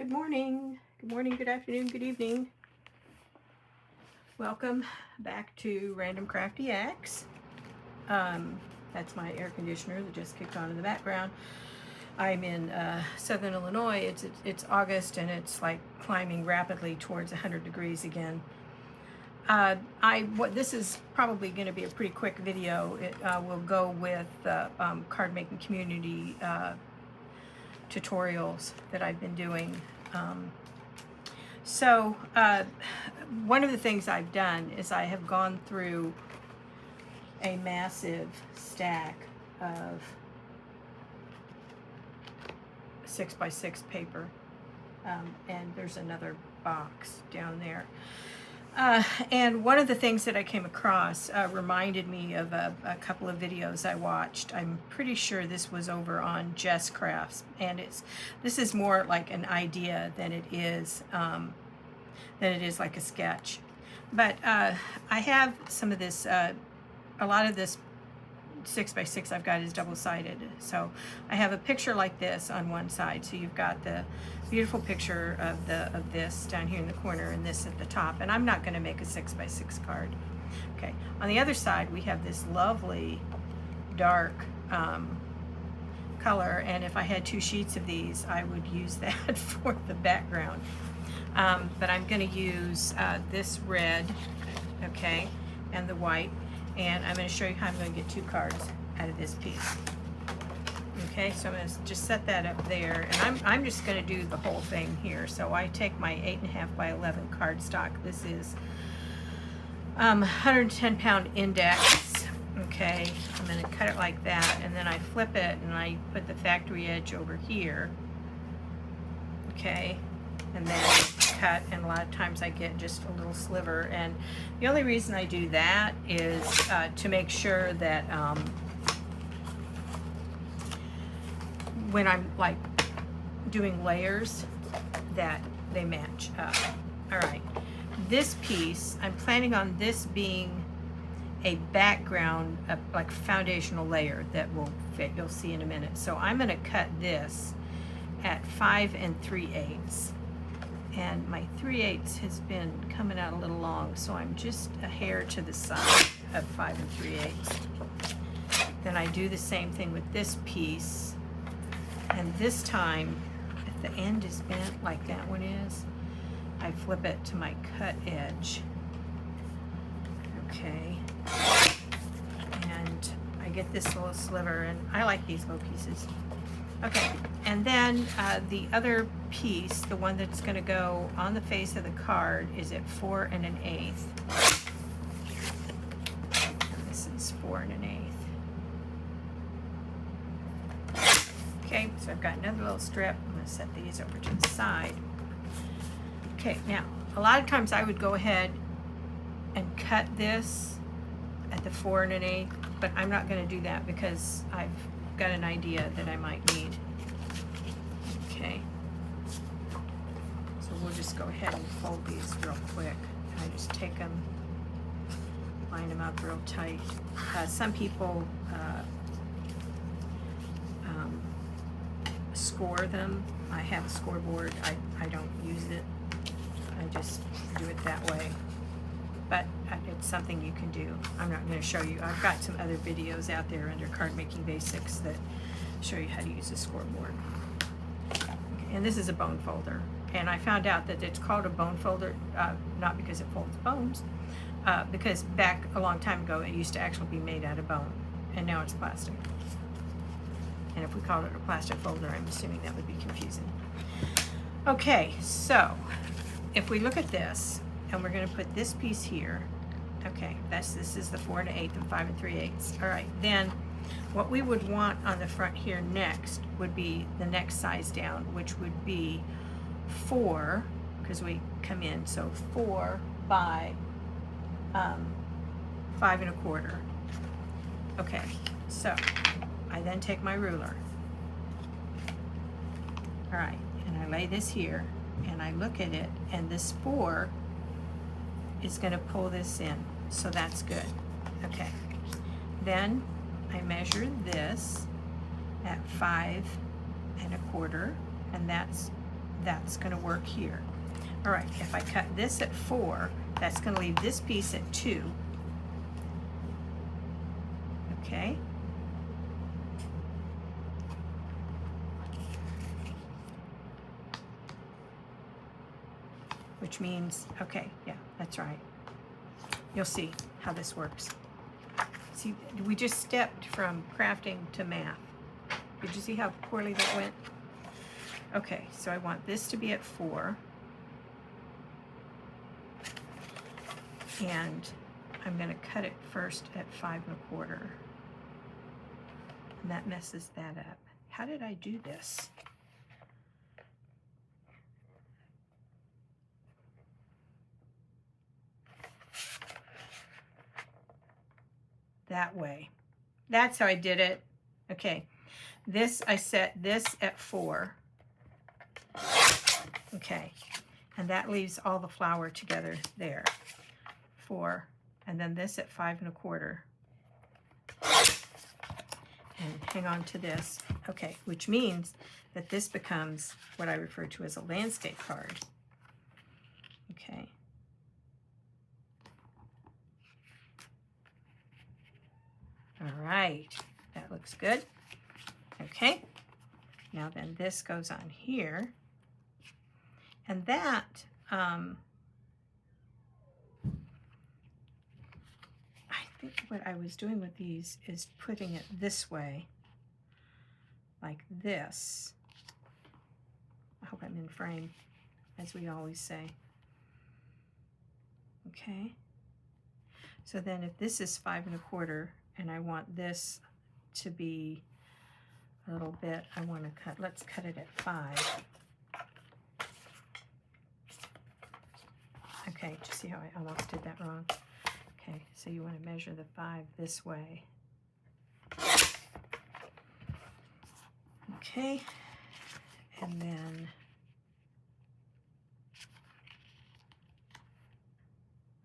Good morning, good afternoon, good evening. Welcome back to Random Crafty X. That's my air conditioner that just kicked on in the background. I'm in Southern Illinois. It's August and it's like climbing rapidly towards 100 degrees again. This is probably going to be a pretty quick video. It will go with card making community tutorials that I've been doing. One of the things I've done is I have gone through a massive stack of 6x6 paper, and there's another box down there. And one of the things that I came across reminded me of a couple of videos I watched. I'm pretty sure this was over on Jess Crafts, and this is more like an idea than it is like a sketch. But I have some of this. A lot of this 6x6 I've got is double-sided. So I have a picture like this on one side. So you've got the beautiful picture of this down here in the corner and this at the top. And I'm not going to make a 6x6 card. Okay. On the other side, we have this lovely dark color. And if I had two sheets of these, I would use that for the background. But I'm going to use this red, okay, and the white. And I'm going to show you how I'm going to get two cards out of this piece. Okay, so I'm going to just set that up there, and I'm just going to do the whole thing here. So I take my 8.5 by 11 cardstock. This is 110-pound index. Okay, I'm going to cut it like that, and then I flip it, and I put the factory edge over here. Okay, and then cut, and a lot of times I get just a little sliver, and the only reason I do that is to make sure that when I'm like doing layers that they match up. All right, this piece, I'm planning on this being a background, like foundational layer that will fit. You'll see in a minute. So I'm going to cut this at 5 3/8. And my 3/8 has been coming out a little long, so I'm just a hair to the side of 5 3/8. Then I do the same thing with this piece, and this time, if the end is bent like that one is, I flip it to my cut edge. Okay, and I get this little sliver, and I like these little pieces. Okay, and then the other piece, the one that's going to go on the face of the card, is at 4 1/8. And this is 4 1/8. Okay, so I've got another little strip. I'm going to set these over to the side. Okay, now, a lot of times I would go ahead and cut this at the 4 1/8, but I'm not going to do that because I've got an idea that I might need. Okay, so we'll just go ahead and fold these real quick. I just take them, line them up real tight. Some people score them. I have a scoreboard. I don't use it. I just do it that way. But it's something you can do. I'm not going to show you. I've got some other videos out there under Card Making Basics that show you how to use a scoreboard. Okay, and this is a bone folder. And I found out that it's called a bone folder, not because it folds bones, because back a long time ago it used to actually be made out of bone, and now it's plastic. And if we called it a plastic folder, I'm assuming that would be confusing. Okay, so if we look at this, and we're going to put this piece here. Okay, this is the 4 1/8 and 5 3/8. All right, then what we would want on the front here next would be the next size down, which would be 4, because we come in, so 4 by 5 1/4. Okay, so I then take my ruler. All right, and I lay this here, and I look at it, and this 4 is going to pull this in, so that's good. Okay, then I measure this at 5 1/4, and that's that's going to work here. All right, if I cut this at 4, that's going to leave this piece at 2. Okay. Which means, okay, yeah, that's right. You'll see how this works. See, we just stepped from crafting to math. Did you see how poorly that went? Okay, so I want this to be at 4. And I'm going to cut it first at 5 1/4. And that messes that up. How did I do this? That way. That's how I did it. Okay. This, I set this at 4. Okay. And that leaves all the flour together there. 4. And then this at 5 1/4. And hang on to this. Okay. Which means that this becomes what I refer to as a landscape card. Okay. All right, that looks good. Okay, now then this goes on here. And that, I think what I was doing with these is putting it this way, like this. I hope I'm in frame, as we always say. Okay, so then if this is 5 1/4, and I want this to be a little bit, I want to cut, let's cut it at 5. Okay, do you see how I almost did that wrong? Okay, so you want to measure the 5 this way. Okay, and then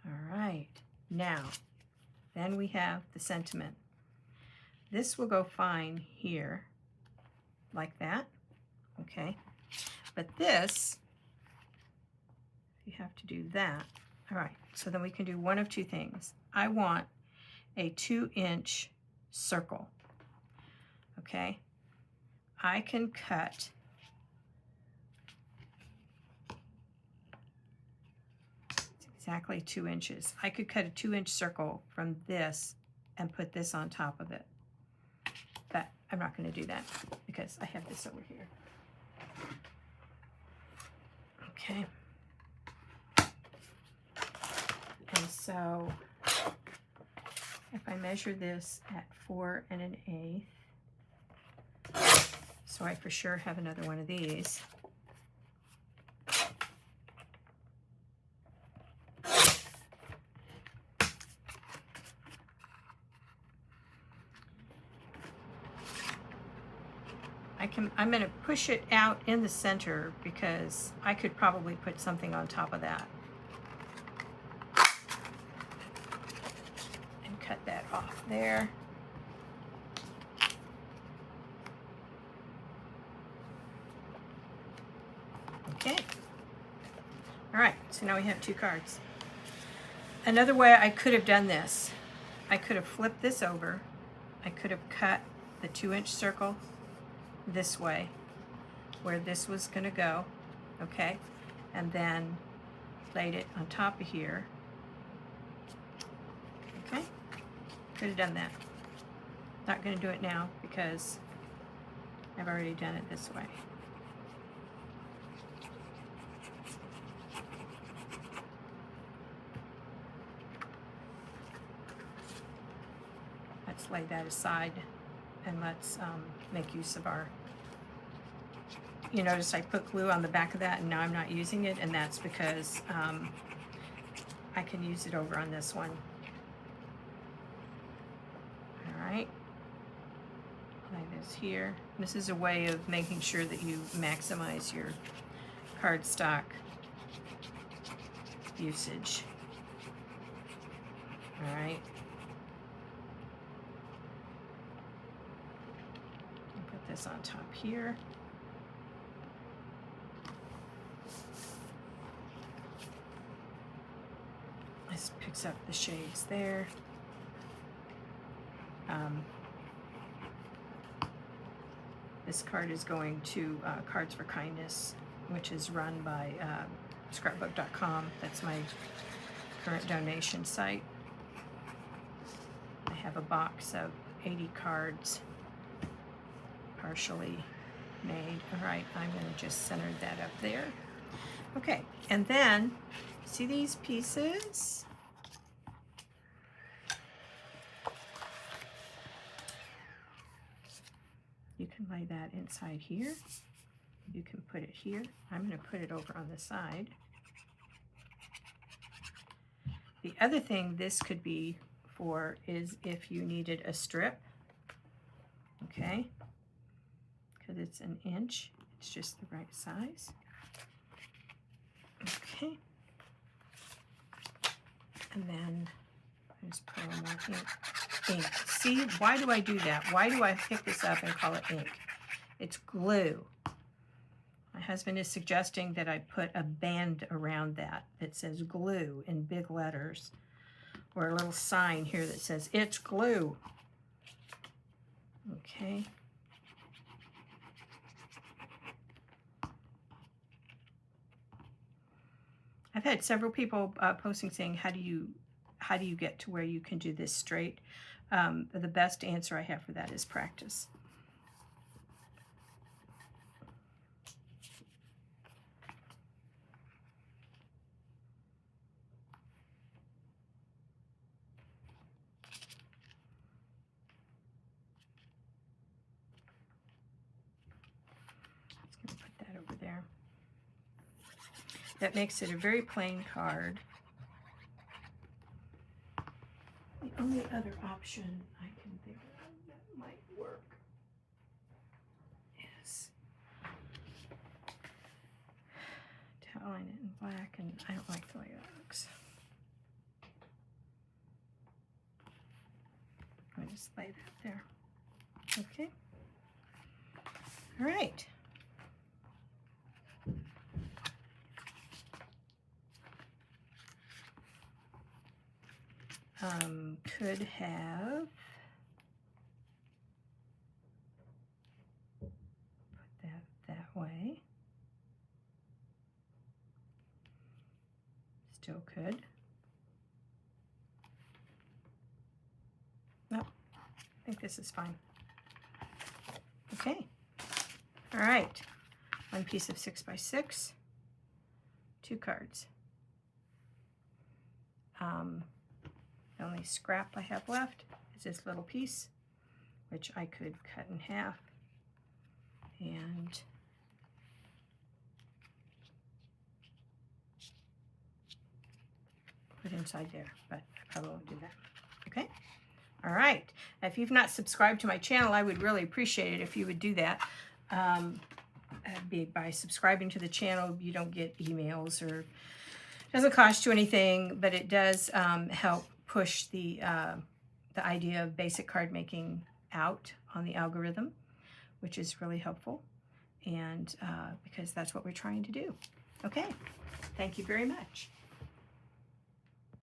all right, now then we have the sentiment. This will go fine here, like that, okay? But this, you have to do that. All right, so then we can do one of two things. I want a 2-inch circle, okay? I can cut exactly 2 inches. I could cut a 2-inch circle from this and put this on top of it. But I'm not going to do that because I have this over here. Okay. And so if I measure this at 4 1/8, so I for sure have another one of these. I'm going to push it out in the center because I could probably put something on top of that. And cut that off there. Okay. All right, so now we have 2 cards. Another way I could have done this, I could have flipped this over. I could have cut the 2-inch circle this way, where this was going to go, okay, and then laid it on top of here, okay. Could have done that. Not going to do it now because I've already done it this way. Let's lay that aside and let's make use of our, you notice I put glue on the back of that and now I'm not using it, and that's because I can use it over on this one. All right, lay this here. This is a way of making sure that you maximize your cardstock usage. All right. Put this on top here. This picks up the shades there. This card is going to Cards for Kindness, which is run by scrapbook.com. That's my current donation site. I have a box of 80 cards partially made. All right, I'm going to just center that up there. Okay, and then see these pieces? You can lay that inside here. You can put it here. I'm going to put it over on the side. The other thing this could be for is if you needed a strip, okay, because it's an inch, it's just the right size. Okay, and then I just put a little more ink. See, why do I do that? Why do I pick this up and call it ink? It's glue. My husband is suggesting that I put a band around that says glue in big letters, or a little sign here that says it's glue. Okay. I've had several people posting saying, how do you get to where you can do this straight? The best answer I have for that is practice. Just going to put that over there. That makes it a very plain card. The only other option I can think of that might work is to outline it in black, and I don't like the way that looks. I'll just lay that there. Okay. All right. Could have put that way. Still could. No, I think this is fine. Okay. All right. One piece of 6x6, 2 cards. The only scrap I have left is this little piece, which I could cut in half and put inside there, but I probably won't do that. Okay? All right. If you've not subscribed to my channel, I would really appreciate it if you would do that. By subscribing to the channel, you don't get emails, or it doesn't cost you anything, but it does help push the idea of basic card making out on the algorithm, which is really helpful, and because that's what we're trying to do. Okay, thank you very much.